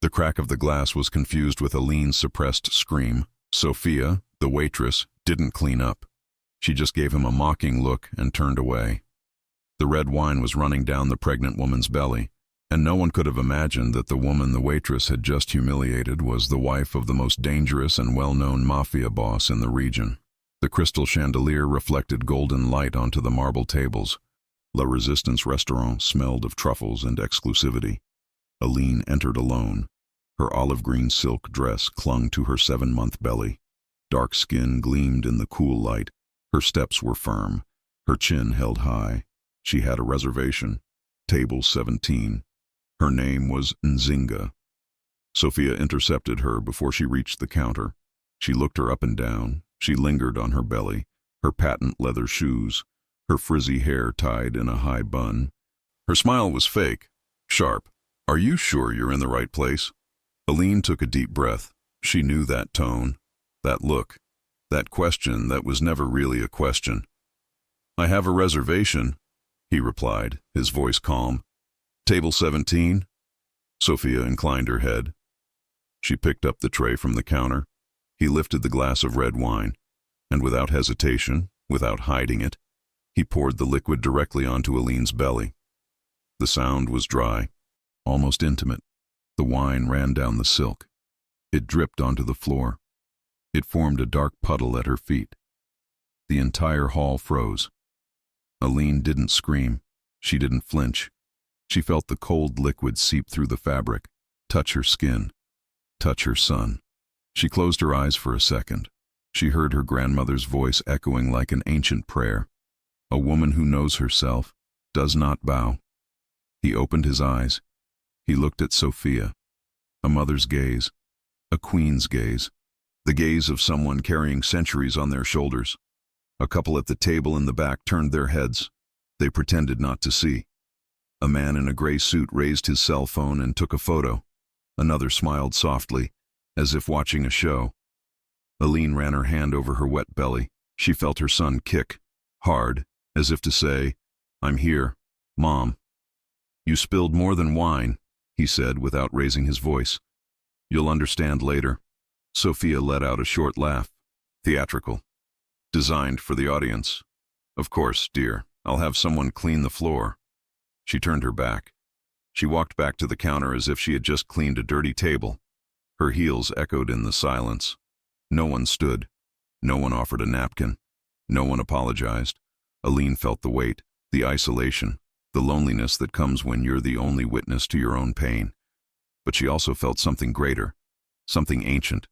The crack of the glass was confused with Aline's suppressed scream. Sophia, the waitress, didn't clean up. She just gave him a mocking look and turned away. The red wine was running down the pregnant woman's belly, and no one could have imagined that the woman the waitress had just humiliated was the wife of the most dangerous and well-known mafia boss in the region. The crystal chandelier reflected golden light onto the marble tables. La Resistance restaurant smelled of truffles and exclusivity. Aline entered alone. Her olive-green silk dress clung to her 7-month belly. Dark skin gleamed in the cool light. Her steps were firm. Her chin held high. She had a reservation. Table 17. Her name was Nzinga. Sophia intercepted her before she reached the counter. She looked her up and down. She lingered on her belly, her patent leather shoes, her frizzy hair tied in a high bun. Her smile was fake, sharp. "Are you sure you're in the right place?" Aline took a deep breath. She knew that tone, that look, that question that was never really a question. "I have a reservation," he replied, his voice calm. "Table 17? Sophia inclined her head. She picked up the tray from the counter. He lifted the glass of red wine, and without hesitation, without hiding it, he poured the liquid directly onto Aline's belly. The sound was dry, almost intimate. The wine ran down the silk. It dripped onto the floor. It formed a dark puddle at her feet. The entire hall froze. Aline didn't scream. She didn't flinch. She felt the cold liquid seep through the fabric, touch her skin, touch her son. She closed her eyes for a second. She heard her grandmother's voice echoing like an ancient prayer. A woman who knows herself does not bow. He opened his eyes. He looked at Sophia. A mother's gaze, a queen's gaze, the gaze of someone carrying centuries on their shoulders. A couple at the table in the back turned their heads. They pretended not to see. A man in a gray suit raised his cell phone and took a photo. Another smiled softly, as if watching a show. Aline ran her hand over her wet belly. She felt her son kick, hard, as if to say, "I'm here, Mom." "You spilled more than wine," he said without raising his voice. "You'll understand later." Sophia let out a short laugh. Theatrical. Designed for the audience. "Of course, dear. I'll have someone clean the floor." She turned her back. She walked back to the counter as if she had just cleaned a dirty table. Her heels echoed in the silence. No one stood. No one offered a napkin. No one apologized. Aline felt the weight, the isolation, the loneliness that comes when you're the only witness to your own pain. But she also felt something greater, something ancient.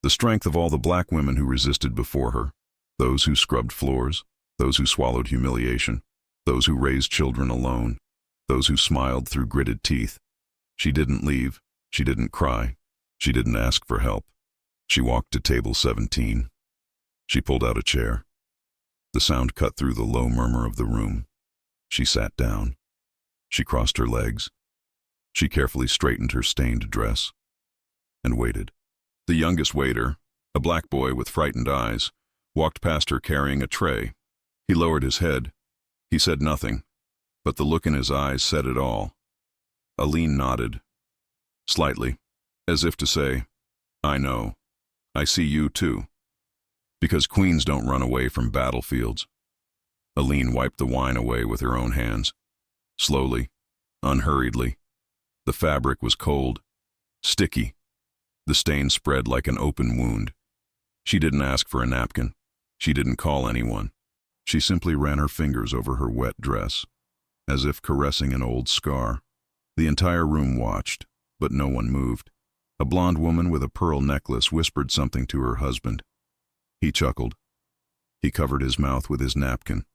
The strength of all the black women who resisted before her. Those who scrubbed floors, those who swallowed humiliation, those who raised children alone, those who smiled through gritted teeth. She didn't leave. She didn't cry. She didn't ask for help. She walked to table 17. She pulled out a chair. The sound cut through the low murmur of the room. She sat down. She crossed her legs. She carefully straightened her stained dress and waited. The youngest waiter, a black boy with frightened eyes, walked past her carrying a tray. He lowered his head. He said nothing, but the look in his eyes said it all. Aline nodded, slightly, as if to say, "I know. I see you too." Because queens don't run away from battlefields. Aline wiped the wine away with her own hands. Slowly, unhurriedly. The fabric was cold, sticky. The stain spread like an open wound. She didn't ask for a napkin. She didn't call anyone. She simply ran her fingers over her wet dress, as if caressing an old scar. The entire room watched, but no one moved. A blonde woman with a pearl necklace whispered something to her husband. He chuckled. He covered his mouth with his napkin.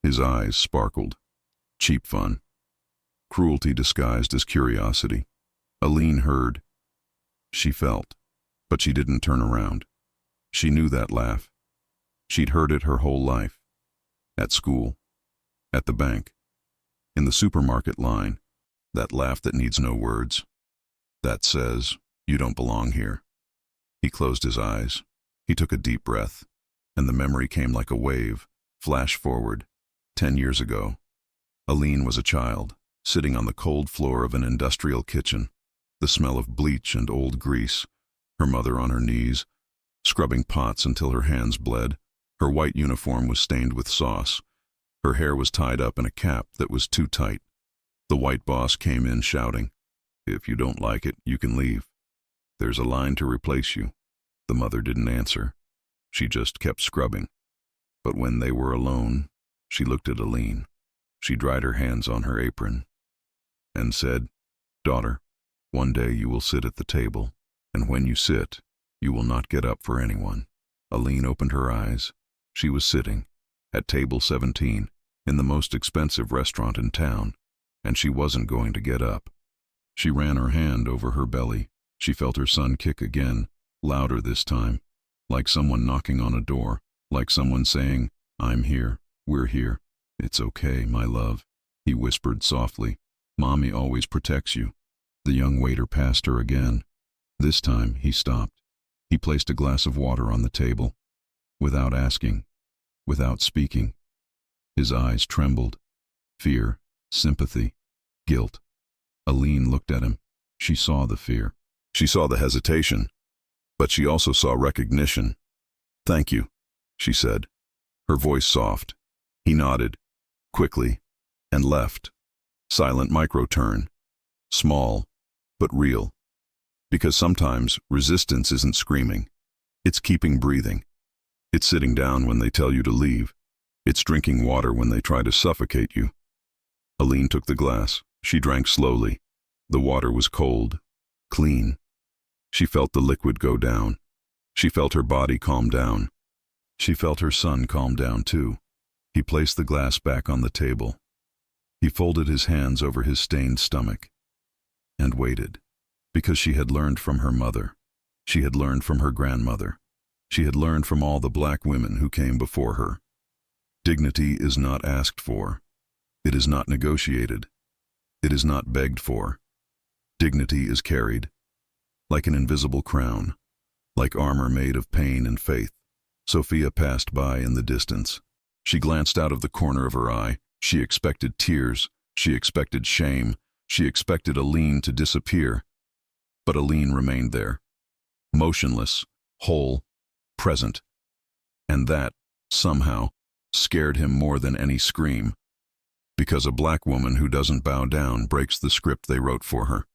His eyes sparkled. Cheap fun. Cruelty disguised as curiosity. Aline heard. She felt, but she didn't turn around. She knew that laugh. She'd heard it her whole life. At school. At the bank. In the supermarket line. That laugh that needs no words. That says, "You don't belong here." He closed his eyes. He took a deep breath, and the memory came like a wave, flash forward. 10 years ago. Aline was a child, sitting on the cold floor of an industrial kitchen. the smell of bleach and old grease, her mother on her knees, scrubbing pots until her hands bled. Her white uniform was stained with sauce. Her hair was tied up in a cap that was too tight. The white boss came in shouting, "If you don't like it, you can leave. There's a line to replace you." The mother didn't answer. She just kept scrubbing. But when they were alone, she looked at Aline. She dried her hands on her apron and said, "Daughter, one day you will sit at the table, and when you sit, you will not get up for anyone." Aline opened her eyes. She was sitting at table 17 in the most expensive restaurant in town, and she wasn't going to get up. She ran her hand over her belly. She felt her son kick again, louder this time, like someone knocking on a door, like someone saying, "I'm here, we're here. It's okay, my love," he whispered softly. "Mommy always protects you." The young waiter passed her again. This time he stopped. He placed a glass of water on the table. Without asking, without speaking. His eyes trembled. Fear, sympathy, guilt. Aline looked at him. She saw the fear. She saw the hesitation. But she also saw recognition. "Thank you," she said, her voice soft. He nodded, quickly, and left. Silent micro-turn. Small, but real. Because sometimes resistance isn't screaming. It's keeping breathing. It's sitting down when they tell you to leave. It's drinking water when they try to suffocate you. Aline took the glass. She drank slowly. The water was cold, clean. She felt the liquid go down. She felt her body calm down. She felt her son calm down too. He placed the glass back on the table. He folded his hands over his stained stomach and waited. Because she had learned from her mother. She had learned from her grandmother. She had learned from all the black women who came before her. Dignity is not asked for. It is not negotiated. It is not begged for. Dignity is carried, like an invisible crown, like armor made of pain and faith. Sophia passed by in the distance. She glanced out of the corner of her eye. She expected tears. She expected shame. She expected Aline to disappear. But Aline remained there, motionless, whole, present. And that, somehow, scared him more than any scream. Because a black woman who doesn't bow down breaks the script they wrote for her.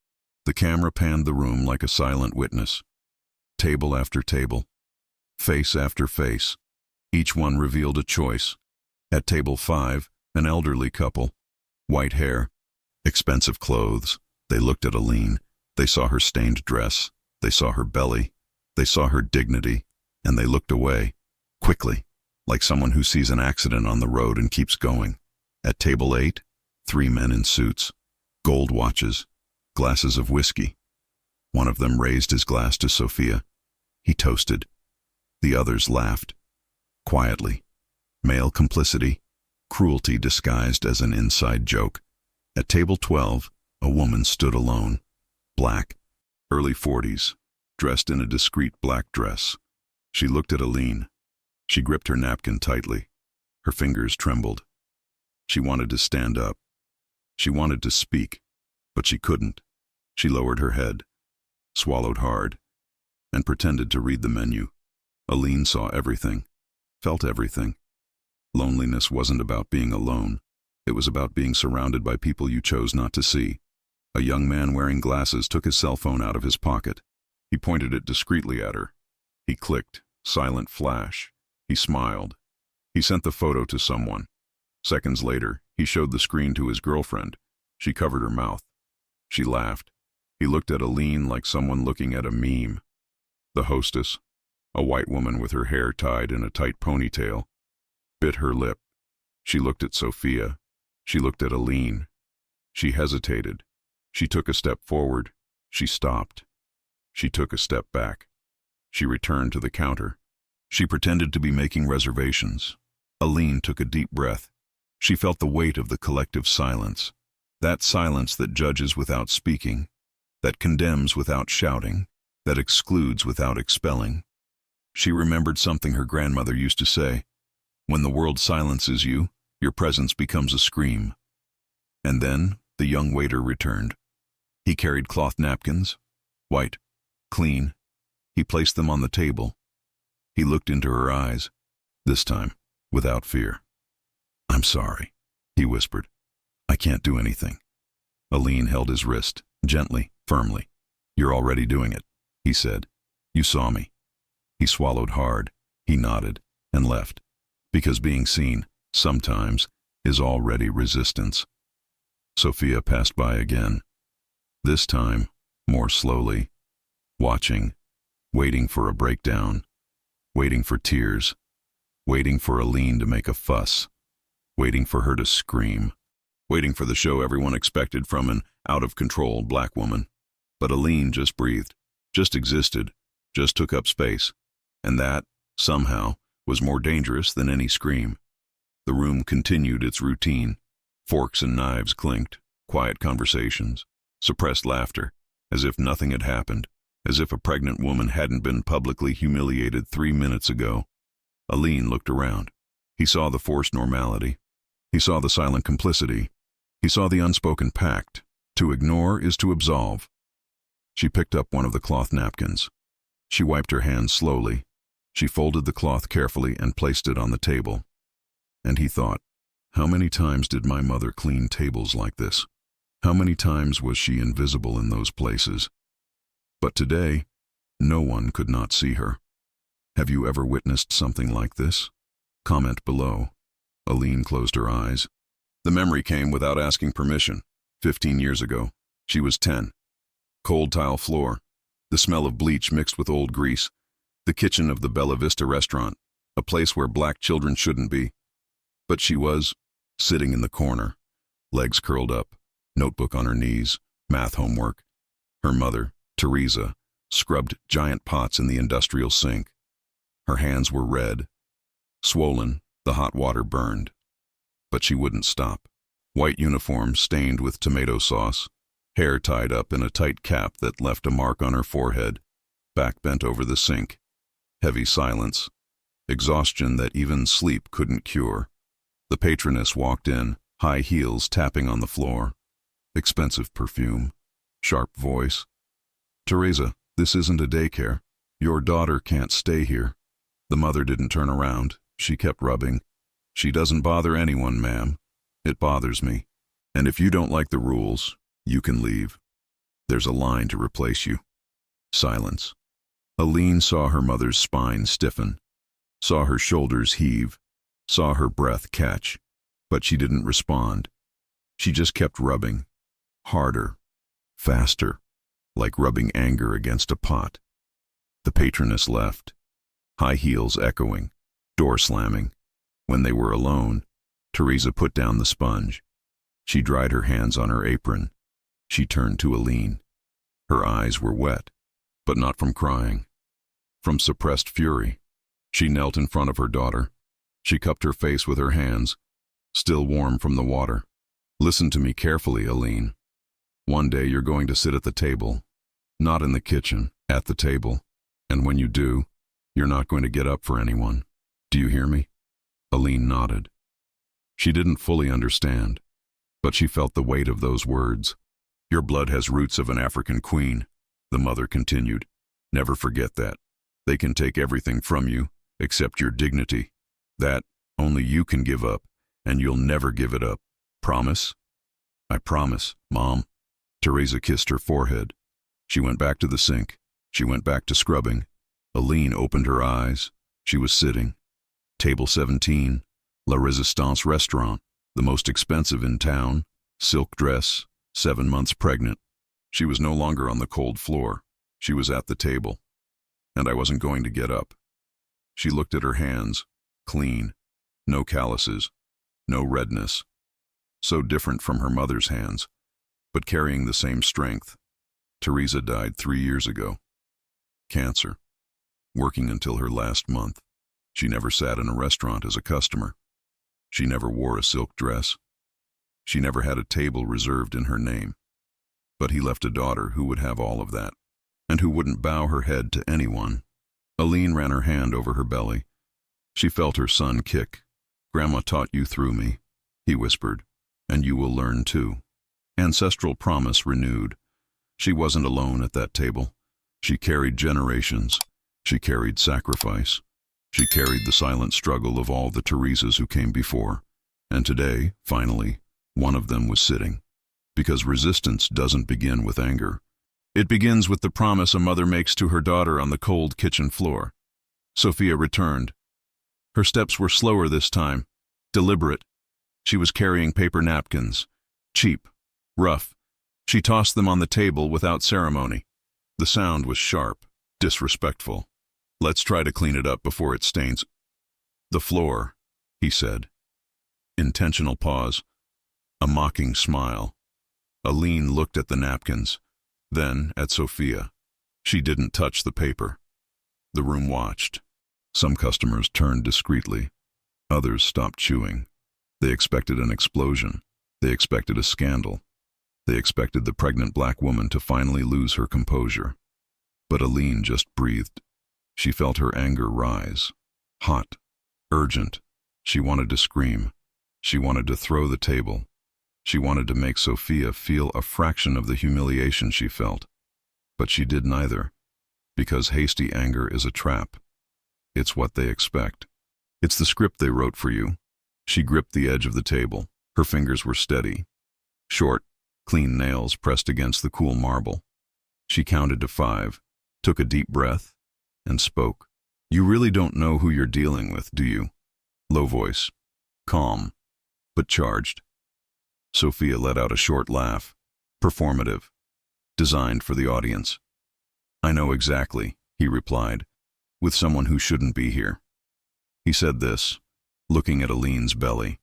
The camera panned the room like a silent witness. Table after table. Face after face. Each one revealed a choice. At table 5, an elderly couple. White hair. Expensive clothes. They looked at Aline. They saw her stained dress. They saw her belly. They saw her dignity. And they looked away. Quickly. Like someone who sees an accident on the road and keeps going. At table 8, 3 men in suits. Gold watches. Glasses of whiskey. One of them raised his glass to Sophia. He toasted. The others laughed. Quietly. Male complicity. Cruelty disguised as an inside joke. At table 12, a woman stood alone. Black. Early 40s. Dressed in a discreet black dress. She looked at Aline. She gripped her napkin tightly. Her fingers trembled. She wanted to stand up. She wanted to speak, but she couldn't. She lowered her head, swallowed hard, and pretended to read the menu. Aline saw everything, felt everything. Loneliness wasn't about being alone. It was about being surrounded by people you chose not to see. A young man wearing glasses took his cell phone out of his pocket. He pointed it discreetly at her. He clicked, silent flash. He smiled. He sent the photo to someone. Seconds later, he showed the screen to his girlfriend. She covered her mouth. She laughed. He looked at Aline like someone looking at a meme. The hostess, a white woman with her hair tied in a tight ponytail, bit her lip. She looked at Sophia. She looked at Aline. She hesitated. She took a step forward. She stopped. She took a step back. She returned to the counter. She pretended to be making reservations. Aline took a deep breath. She felt the weight of the collective silence. That silence that judges without speaking, that condemns without shouting, that excludes without expelling. She remembered something her grandmother used to say. When the world silences you, your presence becomes a scream. And then the young waiter returned. He carried cloth napkins, white, clean. He placed them on the table. He looked into her eyes, this time without fear. "I'm sorry," he whispered. "I can't do anything." Aline held his wrist, gently, firmly. "You're already doing it," he said. "You saw me." He swallowed hard. He nodded and left, because being seen, sometimes, is already resistance. Sophia passed by again, this time more slowly, watching, waiting for a breakdown, waiting for tears, waiting for Aline to make a fuss, waiting for her to scream, waiting for the show everyone expected from an out-of-control black woman. But Aline just breathed, just existed, just took up space, and that, somehow, was more dangerous than any scream. The room continued its routine. Forks and knives clinked, quiet conversations, suppressed laughter, as if nothing had happened, as if a pregnant woman hadn't been publicly humiliated 3 minutes ago. Aline looked around. He saw the forced normality. He saw the silent complicity. He saw the unspoken pact. To ignore is to absolve. She picked up one of the cloth napkins. She wiped her hands slowly. She folded the cloth carefully and placed it on the table. And he thought, how many times did my mother clean tables like this? How many times was she invisible in those places? But today, no one could not see her. Have you ever witnessed something like this? Comment below. Aline closed her eyes. The memory came without asking permission. 15 years ago. She was 10. Cold tile floor. The smell of bleach mixed with old grease. The kitchen of the Bella Vista restaurant. A place where black children shouldn't be. But she was sitting in the corner, legs curled up, notebook on her knees, math homework. Her mother, Teresa, scrubbed giant pots in the industrial sink. Her hands were red, swollen, the hot water burned. But she wouldn't stop. White uniform stained with tomato sauce, hair tied up in a tight cap that left a mark on her forehead, back bent over the sink. Heavy silence, exhaustion that even sleep couldn't cure. The patroness walked in, high heels tapping on the floor. Expensive perfume, sharp voice. "Teresa, this isn't a daycare. Your daughter can't stay here." The mother didn't turn around. She kept rubbing. "She doesn't bother anyone, ma'am. It bothers me. And if you don't like the rules, you can leave. There's a line to replace you." Silence. Aline saw her mother's spine stiffen, saw her shoulders heave, saw her breath catch, but she didn't respond. She just kept rubbing, harder, faster, like rubbing anger against a pot. The patroness left, high heels echoing, door slamming. When they were alone, Teresa put down the sponge. She dried her hands on her apron. She turned to Aline. Her eyes were wet, but not from crying, from suppressed fury. She knelt in front of her daughter. She cupped her face with her hands, still warm from the water. "Listen to me carefully, Aline. One day you're going to sit at the table, not in the kitchen, at the table. And when you do, you're not going to get up for anyone. Do you hear me?" Aline nodded. She didn't fully understand, but she felt the weight of those words. "Your blood has roots of an African queen," the mother continued. "Never forget that. They can take everything from you, except your dignity. That only you can give up, and you'll never give it up. Promise?" "I promise, Mom." Teresa kissed her forehead. She went back to the sink. She went back to scrubbing. Aline opened her eyes. She was sitting. Table 17, La Resistance restaurant, the most expensive in town, silk dress, 7 months pregnant. She was no longer on the cold floor. She was at the table. And I wasn't going to get up. She looked at her hands, clean, no calluses, no redness. So different from her mother's hands, but carrying the same strength. Teresa died 3 years ago. Cancer. Working until her last month. She never sat in a restaurant as a customer. She never wore a silk dress. She never had a table reserved in her name. But he left a daughter who would have all of that, and who wouldn't bow her head to anyone. Aline ran her hand over her belly. She felt her son kick. "Grandma taught you through me," he whispered, "and you will learn too." Ancestral promise renewed. She wasn't alone at that table. She carried generations. She carried sacrifice. She carried the silent struggle of all the Teresas who came before. And today, finally, one of them was sitting. Because resistance doesn't begin with anger. It begins with the promise a mother makes to her daughter on the cold kitchen floor. Sophia returned. Her steps were slower this time, deliberate. She was carrying paper napkins. Cheap, rough. She tossed them on the table without ceremony. The sound was sharp, disrespectful. Let's try to clean it up before it stains the floor, he said. Intentional pause. A mocking smile. Aline looked at the napkins, then at Sophia. She didn't touch the paper. The room watched. Some customers turned discreetly. Others stopped chewing. They expected an explosion. They expected a scandal. They expected the pregnant black woman to finally lose her composure. But Aline just breathed. She felt her anger rise. Hot, urgent. She wanted to scream. She wanted to throw the table. She wanted to make Sophia feel a fraction of the humiliation she felt. But she did neither. Because hasty anger is a trap. It's what they expect. It's the script they wrote for you. She gripped the edge of the table. Her fingers were steady. Short, clean nails pressed against the cool marble. She counted to 5, took a deep breath, and spoke. You really don't know who you're dealing with, do you? Low voice. Calm, but charged. Sophia let out a short laugh. Performative. Designed for the audience. I know exactly, he replied, with someone who shouldn't be here. He said this, looking at Aline's belly.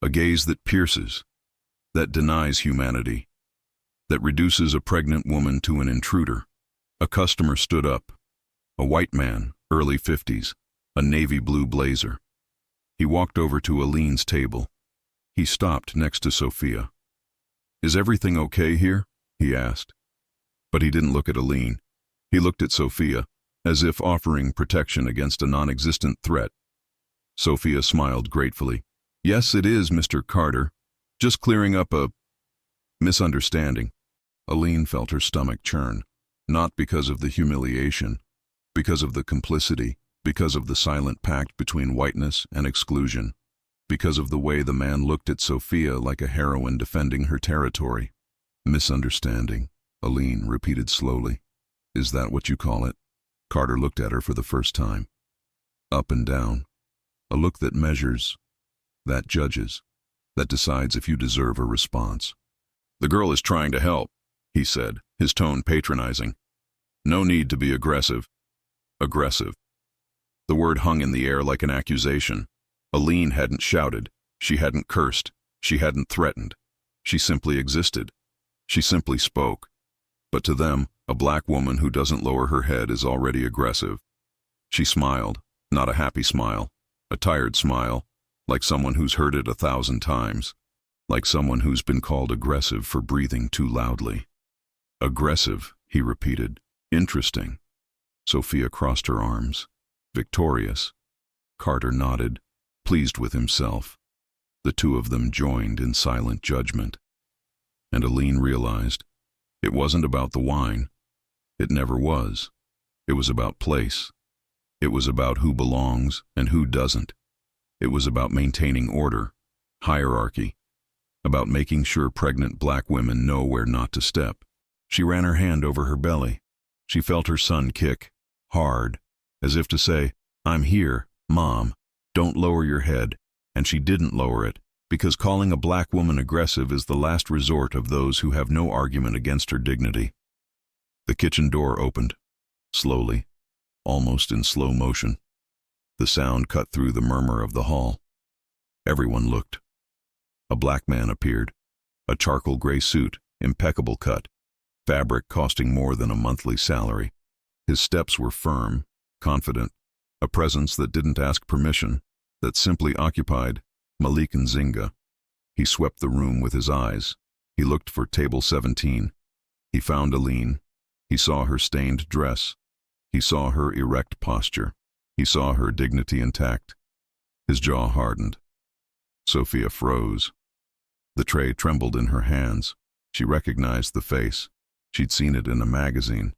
A gaze that pierces, that denies humanity, that reduces a pregnant woman to an intruder. A customer stood up. A white man, early 50s, a navy blue blazer. He walked over to Aline's table. He stopped next to Sophia. Is everything okay here? He asked. But he didn't look at Aline. He looked at Sophia, as if offering protection against a non-existent threat. Sophia smiled gratefully. Yes, it is, Mr. Carter. Just clearing up a misunderstanding. Aline felt her stomach churn, not because of the humiliation, because of the complicity, because of the silent pact between whiteness and exclusion, because of the way the man looked at Sophia like a heroine defending her territory. Misunderstanding, Aline repeated slowly. Is that what you call it? Carter looked at her for the first time. Up and down. A look that measures, that judges, that decides if you deserve a response. The girl is trying to help, he said, his tone patronizing. No need to be aggressive. Aggressive. The word hung in the air like an accusation. Aline hadn't shouted. She hadn't cursed. She hadn't threatened. She simply existed. She simply spoke. But to them, a black woman who doesn't lower her head is already aggressive. She smiled, not a happy smile, a tired smile, like someone who's heard it 1,000 times, like someone who's been called aggressive for breathing too loudly. Aggressive, he repeated. Interesting. Sophia crossed her arms. Victorious. Carter nodded, pleased with himself. The two of them joined in silent judgment. And Aline realized it wasn't about the wine. It never was. It was about place. It was about who belongs and who doesn't. It was about maintaining order, hierarchy, about making sure pregnant black women know where not to step. She ran her hand over her belly. She felt her son kick, hard, as if to say, I'm here, Mom, don't lower your head. And she didn't lower it, because calling a black woman aggressive is the last resort of those who have no argument against her dignity. The kitchen door opened, slowly, almost in slow motion. The sound cut through the murmur of the hall. Everyone looked. A black man appeared, a charcoal gray suit, impeccable cut, fabric costing more than a monthly salary. His steps were firm, confident, a presence that didn't ask permission, that simply occupied Malik Nzinga. He swept the room with his eyes. He looked for table 17. He found Aline. He saw her stained dress. He saw her erect posture. He saw her dignity intact. His jaw hardened. Sophia froze. The tray trembled in her hands. She recognized the face. She'd seen it in a magazine,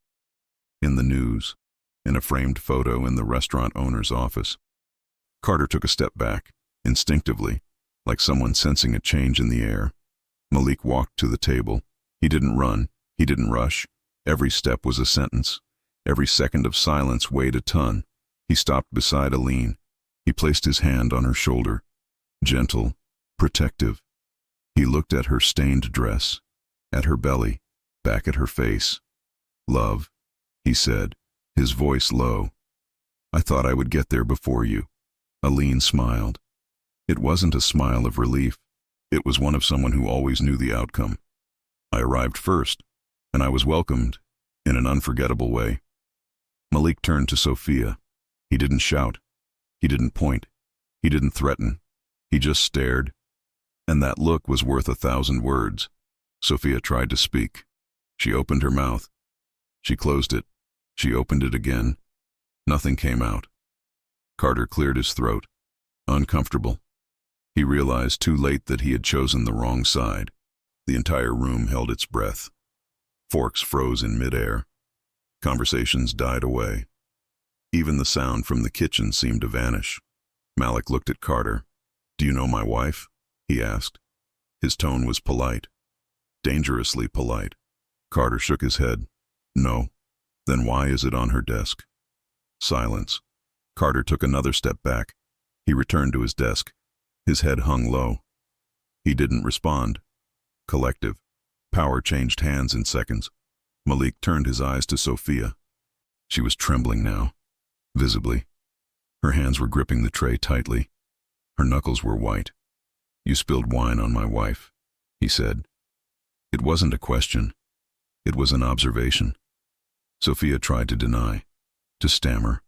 in the news, in a framed photo in the restaurant owner's office. Carter took a step back, instinctively, like someone sensing a change in the air. Malik walked to the table. He didn't run. He didn't rush. Every step was a sentence. Every second of silence weighed a ton. He stopped beside Aline. He placed his hand on her shoulder, gentle, protective. He looked at her stained dress, at her belly, back at her face. "Love," he said, his voice low. "I thought I would get there before you." Aline smiled. It wasn't a smile of relief. It was one of someone who always knew the outcome. "I arrived first, and I was welcomed in an unforgettable way." Malik turned to Sophia. He didn't shout. He didn't point. He didn't threaten. He just stared. And that look was worth 1,000 words. Sophia tried to speak. She opened her mouth. She closed it. She opened it again. Nothing came out. Carter cleared his throat. Uncomfortable. He realized too late that he had chosen the wrong side. The entire room held its breath. Forks froze in midair. Conversations died away. Even the sound from the kitchen seemed to vanish. Malik looked at Carter. "Do you know my wife?" he asked. His tone was polite. Dangerously polite. Carter shook his head. "No." "Then why is it on her desk?" Silence. Carter took another step back. He returned to his desk. His head hung low. He didn't respond. Collective. Power changed hands in seconds. Malik turned his eyes to Sophia. She was trembling now, visibly. Her hands were gripping the tray tightly. Her knuckles were white. "You spilled wine on my wife," he said. It wasn't a question. It was an observation. Sophia tried to deny, to stammer,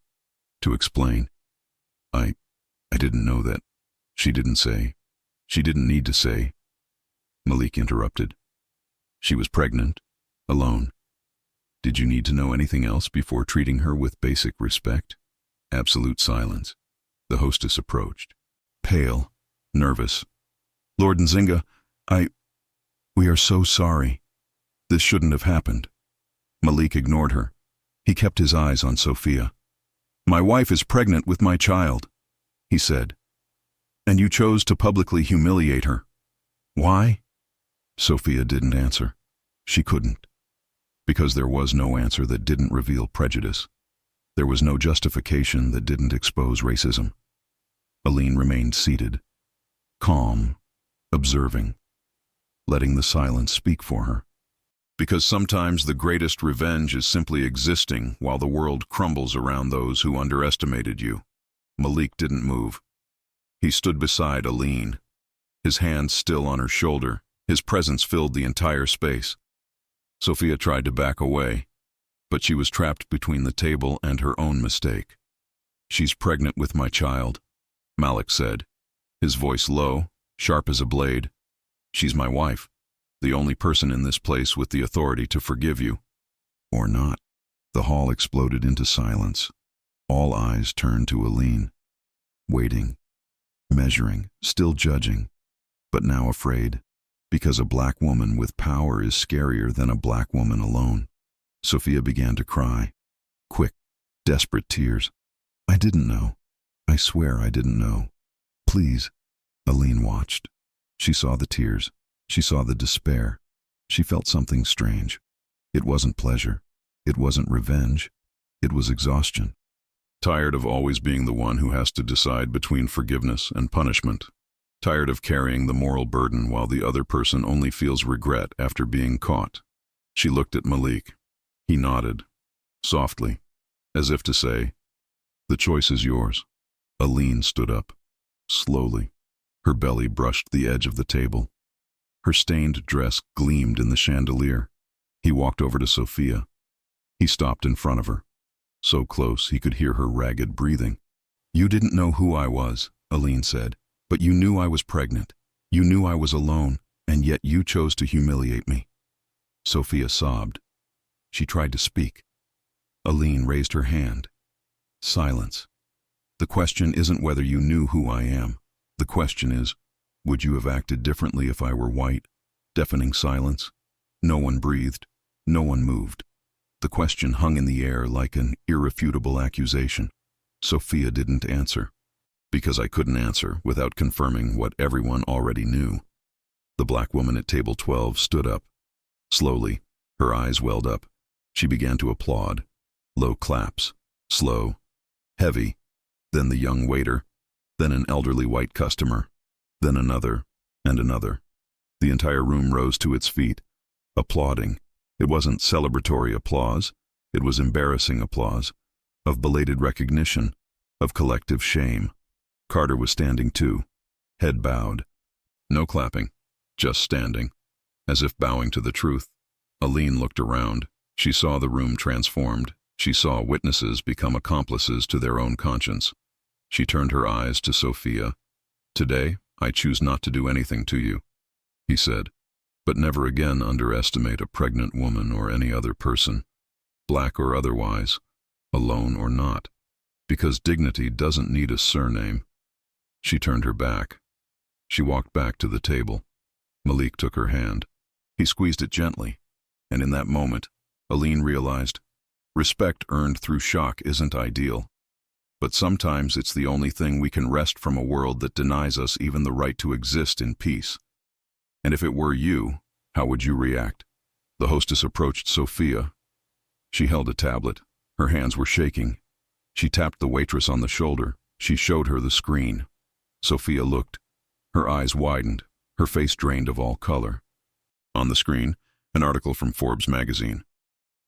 to explain. I didn't know that." She didn't say. She didn't need to say. Malik interrupted. "She was pregnant, alone. Did you need to know anything else before treating her with basic respect?" Absolute silence. The hostess approached. Pale, nervous. "Lord Nzinga, we are so sorry. This shouldn't have happened." Malik ignored her. He kept his eyes on Sophia. "My wife is pregnant with my child," he said. "And you chose to publicly humiliate her. Why?" Sophia didn't answer. She couldn't. Because there was no answer that didn't reveal prejudice. There was no justification that didn't expose racism. Aline remained seated, calm, observing, letting the silence speak for her. Because sometimes the greatest revenge is simply existing while the world crumbles around those who underestimated you. Malik didn't move. He stood beside Aline, his hand still on her shoulder. His presence filled the entire space. Sophia tried to back away, but she was trapped between the table and her own mistake. "She's pregnant with my child," Malik said, his voice low, sharp as a blade. "She's my wife, the only person in this place with the authority to forgive you." Or not. The hall exploded into silence. All eyes turned to Aline, waiting, measuring, still judging, but now afraid, because a black woman with power is scarier than a black woman alone. Sophia began to cry. Quick, desperate tears. "I didn't know. I swear I didn't know. Please." Aline watched. She saw the tears. She saw the despair. She felt something strange. It wasn't pleasure. It wasn't revenge. It was exhaustion. Tired of always being the one who has to decide between forgiveness and punishment. Tired of carrying the moral burden while the other person only feels regret after being caught. She looked at Malik. He nodded, softly, as if to say, "The choice is yours." Aline stood up, slowly. Her belly brushed the edge of the table. Her stained dress gleamed in the chandelier. He walked over to Sophia. He stopped in front of her, so close he could hear her ragged breathing. "You didn't know who I was," Aline said, "but you knew I was pregnant. You knew I was alone, and yet you chose to humiliate me." Sophia sobbed. She tried to speak. Aline raised her hand. Silence. "The question isn't whether you knew who I am. The question is, would you have acted differently if I were white?" Deafening silence. No one breathed. No one moved. The question hung in the air like an irrefutable accusation. Sophia didn't answer. Because I couldn't answer without confirming what everyone already knew. The black woman at table 12 stood up. Slowly, her eyes welled up. She began to applaud. Low claps. Slow. Heavy. Then the young waiter. Then an elderly white customer. Then another. And another. The entire room rose to its feet, applauding. It wasn't celebratory applause. It was embarrassing applause. Of belated recognition. Of collective shame. Carter was standing too, head bowed. No clapping, just standing, as if bowing to the truth. Aline looked around. She saw the room transformed. She saw witnesses become accomplices to their own conscience. She turned her eyes to Sophia. "Today, I choose not to do anything to you," he said. "But never again underestimate a pregnant woman or any other person, black or otherwise, alone or not, because dignity doesn't need a surname." She turned her back. She walked back to the table. Malik took her hand. He squeezed it gently, and in that moment, Aline realized, respect earned through shock isn't ideal. But sometimes it's the only thing we can wrest from a world that denies us even the right to exist in peace. And if it were you, how would you react? The hostess approached Sophia. She held a tablet. Her hands were shaking. She tapped the waitress on the shoulder. She showed her the screen. Sophia looked. Her eyes widened. Her face drained of all color. On the screen, an article from Forbes magazine.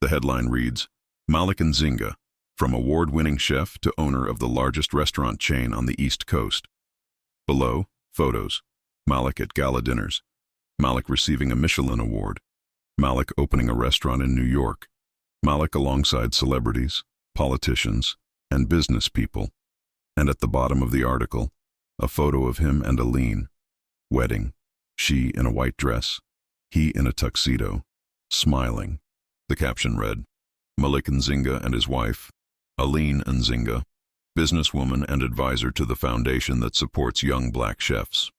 The headline reads, "Malik Nzinga, from award-winning chef to owner of the largest restaurant chain on the East Coast." Below, photos. Malik at gala dinners. Malik receiving a Michelin award. Malik opening a restaurant in New York. Malik alongside celebrities, politicians, and business people. And at the bottom of the article, a photo of him and Aline. Wedding. She in a white dress. He in a tuxedo. Smiling. The caption read, "Malik Nzinga and his wife, Aline Nzinga, businesswoman and advisor to the foundation that supports young black chefs."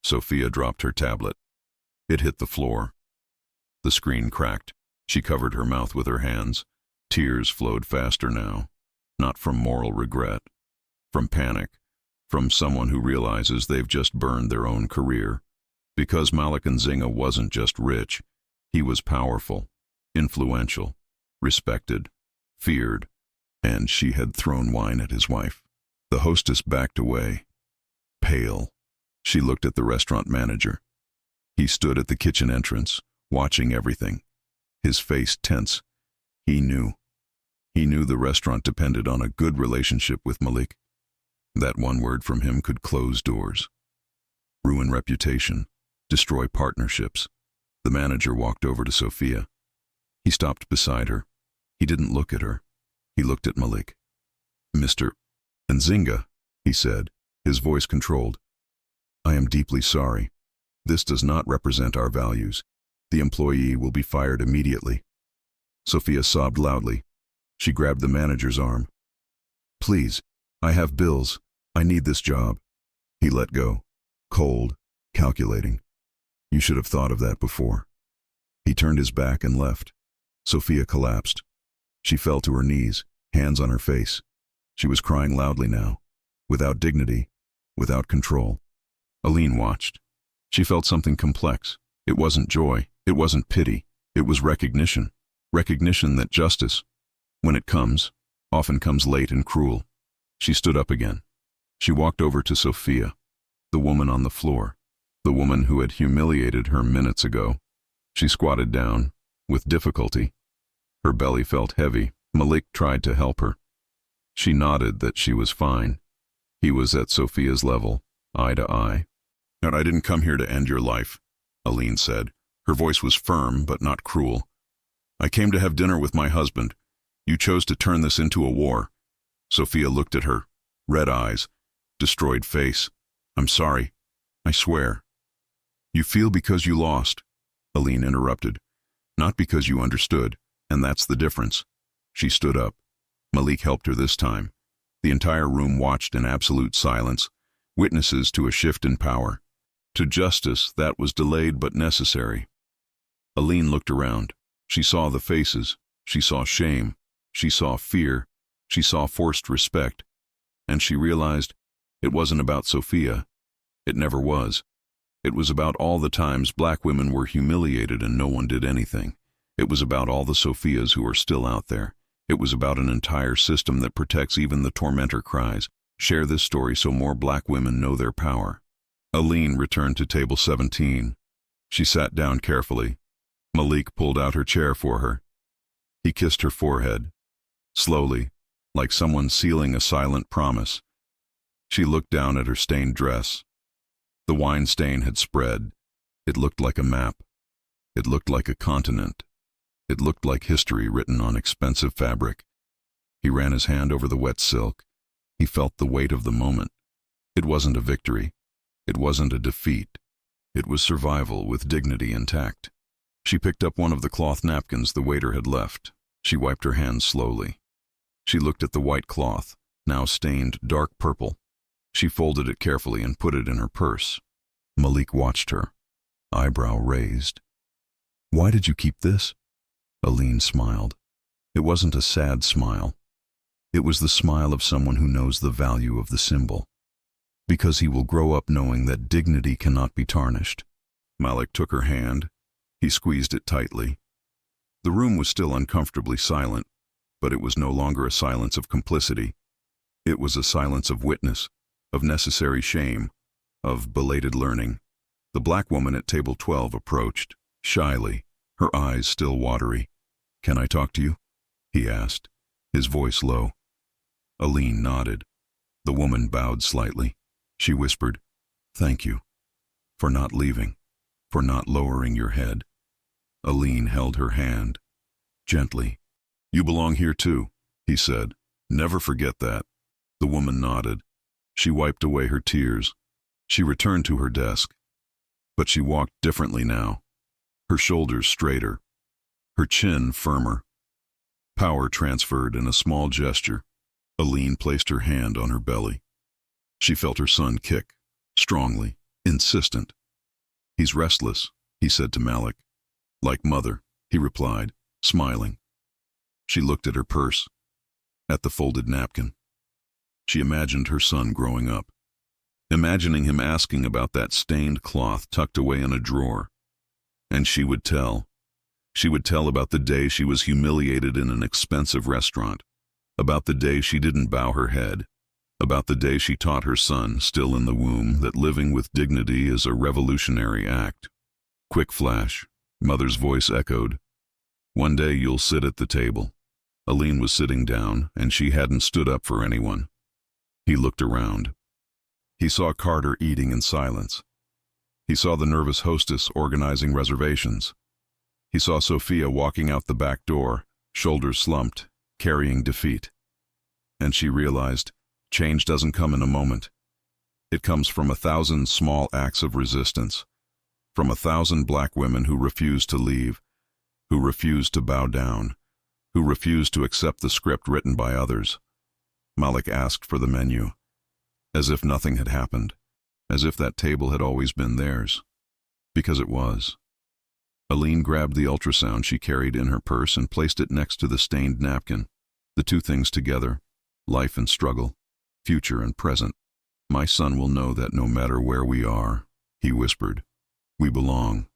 Sophia dropped her tablet. It hit the floor. The screen cracked. She covered her mouth with her hands. Tears flowed faster now. Not from moral regret. From panic. From someone who realizes they've just burned their own career. Because Malik Nzinga wasn't just rich. He was powerful, influential, respected, feared, and she had thrown wine at his wife. The hostess backed away, pale. She looked at the restaurant manager. He stood at the kitchen entrance, watching everything. His face tense. He knew. He knew the restaurant depended on a good relationship with Malik. That one word from him could close doors, ruin reputation, destroy partnerships. The manager walked over to Sophia. He stopped beside her. He didn't look at her. He looked at Malik. "Mr. Nzinga," he said, his voice controlled. "I am deeply sorry. This does not represent our values. The employee will be fired immediately." Sophia sobbed loudly. She grabbed the manager's arm. "Please, I have bills. I need this job." He let go, cold, calculating. "You should have thought of that before." He turned his back and left. Sophia collapsed. She fell to her knees, hands on her face. She was crying loudly now, without dignity, without control. Aline watched. She felt something complex. It wasn't joy. It wasn't pity. It was recognition. Recognition that justice, when it comes, often comes late and cruel. She stood up again. She walked over to Sophia, the woman on the floor, the woman who had humiliated her minutes ago. She squatted down, with difficulty. Her belly felt heavy. Malik tried to help her. She nodded that she was fine. He was at Sophia's level, eye to eye. "And I didn't come here to end your life," Aline said. Her voice was firm but not cruel. "I came to have dinner with my husband. You chose to turn this into a war." Sophia looked at her, red eyes, destroyed face. "I'm sorry. I swear." "You feel because you lost," Aline interrupted. "Not because you understood, and that's the difference." She stood up. Malik helped her this time. The entire room watched in absolute silence, witnesses to a shift in power, to justice that was delayed but necessary. Aline looked around. She saw the faces. She saw shame. She saw fear. She saw forced respect. And she realized it wasn't about Sophia. It never was. It was about all the times black women were humiliated and no one did anything. It was about all the Sophias who are still out there. It was about an entire system that protects even the tormentor cries. Share this story so more black women know their power. Aline returned to table 17. She sat down carefully. Malik pulled out her chair for her. He kissed her forehead, slowly, like someone sealing a silent promise. She looked down at her stained dress. The wine stain had spread. It looked like a map. It looked like a continent. It looked like history written on expensive fabric. He ran his hand over the wet silk. He felt the weight of the moment. It wasn't a victory. It wasn't a defeat. It was survival with dignity intact. She picked up one of the cloth napkins the waiter had left. She wiped her hands slowly. She looked at the white cloth, now stained dark purple. She folded it carefully and put it in her purse. Malik watched her, eyebrow raised. "Why did you keep this?" Aline smiled. It wasn't a sad smile. It was the smile of someone who knows the value of the symbol. Because he will grow up knowing that dignity cannot be tarnished. Malik took her hand. He squeezed it tightly. The room was still uncomfortably silent, but it was no longer a silence of complicity. It was a silence of witness, of necessary shame, of belated learning. The black woman at table 12 approached, shyly, her eyes still watery. "Can I talk to you?" he asked, his voice low. Aline nodded. The woman bowed slightly. She whispered, "Thank you. For not leaving. For not lowering your head." Aline held her hand. Gently. "You belong here too," he said. "Never forget that." The woman nodded. She wiped away her tears. She returned to her desk. But she walked differently now. Her shoulders straighter. Her chin firmer. Power transferred in a small gesture. Aline placed her hand on her belly. She felt her son kick, strongly, insistent. "He's restless," he said to Malik. "Like mother," he replied, smiling. She looked at her purse, at the folded napkin. She imagined her son growing up, imagining him asking about that stained cloth tucked away in a drawer. And she would tell. She would tell about the day she was humiliated in an expensive restaurant, about the day she didn't bow her head, about the day she taught her son, still in the womb, that living with dignity is a revolutionary act. Quick flash, mother's voice echoed. "One day you'll sit at the table." Aline was sitting down, and she hadn't stood up for anyone. He looked around. He saw Carter eating in silence. He saw the nervous hostess organizing reservations. He saw Sophia walking out the back door, shoulders slumped, carrying defeat. And she realized, change doesn't come in a moment. It comes from 1,000 small acts of resistance, from 1,000 black women who refuse to leave, who refuse to bow down, who refuse to accept the script written by others. Malik asked for the menu, as if nothing had happened, as if that table had always been theirs. Because it was. Aline grabbed the ultrasound she carried in her purse and placed it next to the stained napkin. The two things together, life and struggle, future and present. "My son will know that no matter where we are," he whispered, "we belong."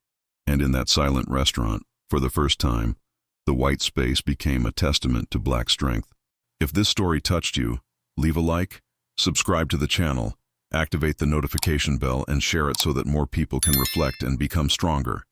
And in that silent restaurant, for the first time, the white space became a testament to black strength. If this story touched you, leave a like, subscribe to the channel, activate the notification bell, and share it so that more people can reflect and become stronger.